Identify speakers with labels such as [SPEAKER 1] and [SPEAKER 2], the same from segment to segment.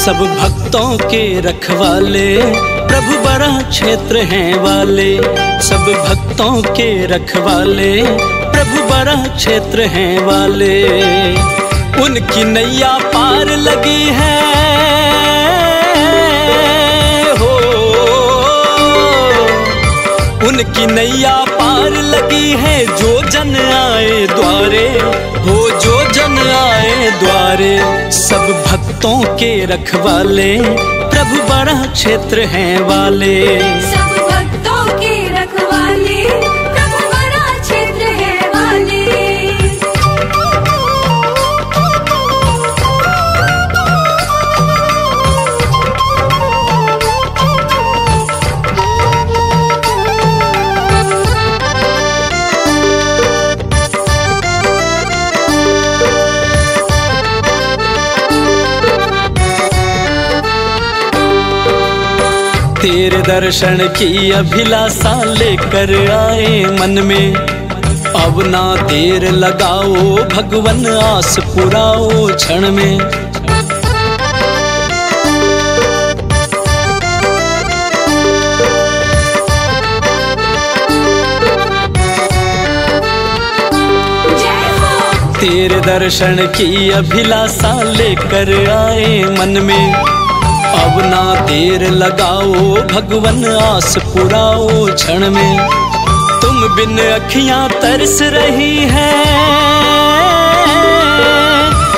[SPEAKER 1] सब भक्तों के रखवाले प्रभु बड़ा क्षेत्र हैं वाले। सब भक्तों के रखवाले प्रभु बड़ा क्षेत्र हैं वाले। उनकी नैया पार लगी है हो, उनकी नैया पार लगी है। जो जन आए द्वारे हो, जो जन आए द्वारे। सब भक्तों के रखवाले प्रभु बड़ा क्षेत्र हैं वाले।
[SPEAKER 2] सब भक्तों के रखवाले प्रभु बड़ा क्षेत्र हैं वाले।
[SPEAKER 1] तेरे दर्शन की अभिलाषा लेकर आए मन में। अब ना देर लगाओ भगवन, आस पुराओ क्षण में। तेरे दर्शन की अभिलाषा लेकर आए मन में। अब ना देर लगाओ भगवन, आस पुराओ क्षण में। तुम बिन अखियां तरस रही हैं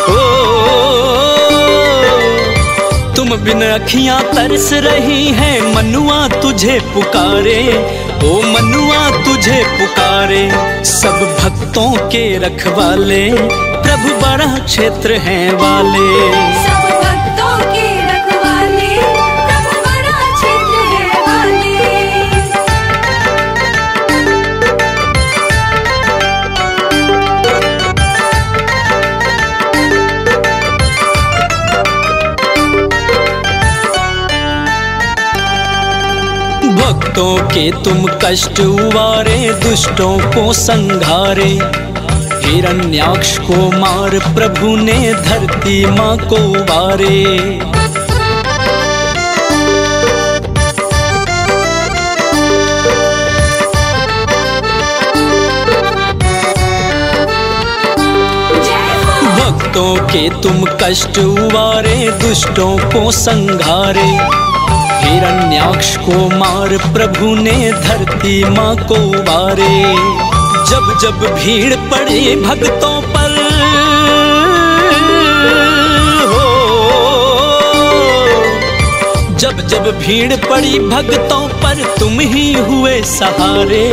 [SPEAKER 1] ओ, तुम बिन अखियां तरस रही हैं। मनुआ तुझे पुकारे ओ, मनुआ तुझे पुकारे। सब भक्तों के रखवाले प्रभु बड़ा क्षेत्र हैं वाले।
[SPEAKER 2] सब भक्तों के रखवाले प्रभु बड़ा क्षेत्र हैं वाले।
[SPEAKER 1] भक्तों के तुम कष्ट उबारे, दुष्टों को संघारे। हिरण्याक्ष को मार प्रभु ने, धरती माँ को उबारे। भक्तों के तुम कष्ट उबारे, दुष्टों को संघारे। हिरण्याक्ष को मार प्रभु ने, धरती माँ को उबारे। जब जब भीड़ पड़ी भक्तों पर हो, जब जब भीड़ पड़ी भक्तों पर, तुम ही हुए सहारे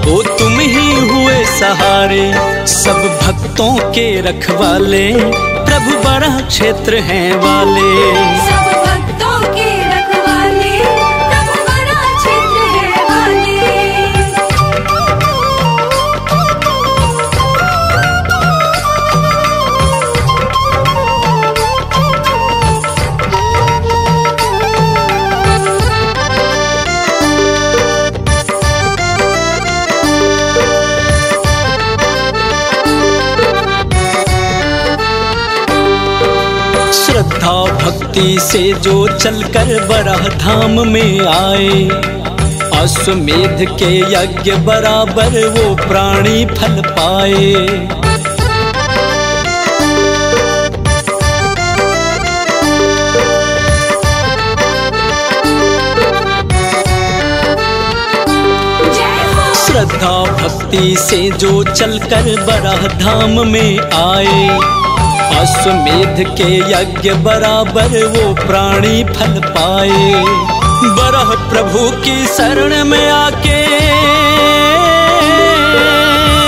[SPEAKER 1] ओ, तुम ही हुए सहारे। सब भक्तों के रखवाले प्रभु बड़ा क्षेत्र हैं वाले।
[SPEAKER 2] सब भक्तों के रखवाले प्रभु बड़ा क्षेत्र हैं वाले।
[SPEAKER 1] श्रद्धा भक्ति से जो चलकर बराह धाम में आए। अश्वमेध के यज्ञ बराबर वो प्राणी फल पाए। श्रद्धा भक्ति से जो चलकर बराह धाम में आए। अश्वमेध के यज्ञ बराबर वो प्राणी फल पाए। बरह प्रभु की शरण में आके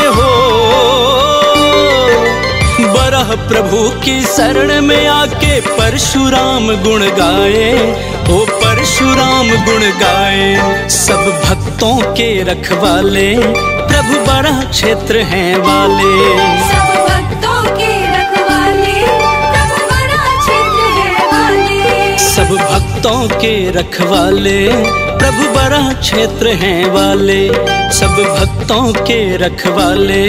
[SPEAKER 1] हो, बरह प्रभु की शरण में आके परशुराम गुण गाए ओ, परशुराम गुण गाए। सब भक्तों के रखवाले प्रभु बड़ा क्षेत्र हैं वाले।
[SPEAKER 2] सब भक्तों के रखवाले प्रभु बड़ा क्षेत्र हैं वाले।
[SPEAKER 1] सब भक्तों के रखवाले प्रभु बड़ा क्षेत्र हैं वाले। सब भक्तों के रखवाले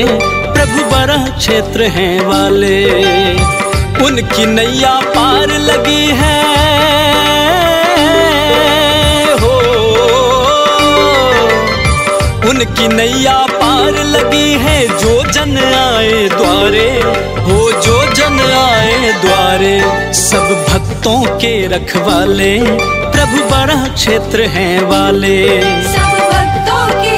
[SPEAKER 1] प्रभु बड़ा क्षेत्र हैं वाले। उनकी नैया पार लगी है उनकी नैया पार लगी है जो जन आए द्वारे, हो जो जन आए द्वारे। सब भक्तों के रखवाले प्रभु बड़ा क्षेत्र हैं वाले,
[SPEAKER 2] सब भक्तों के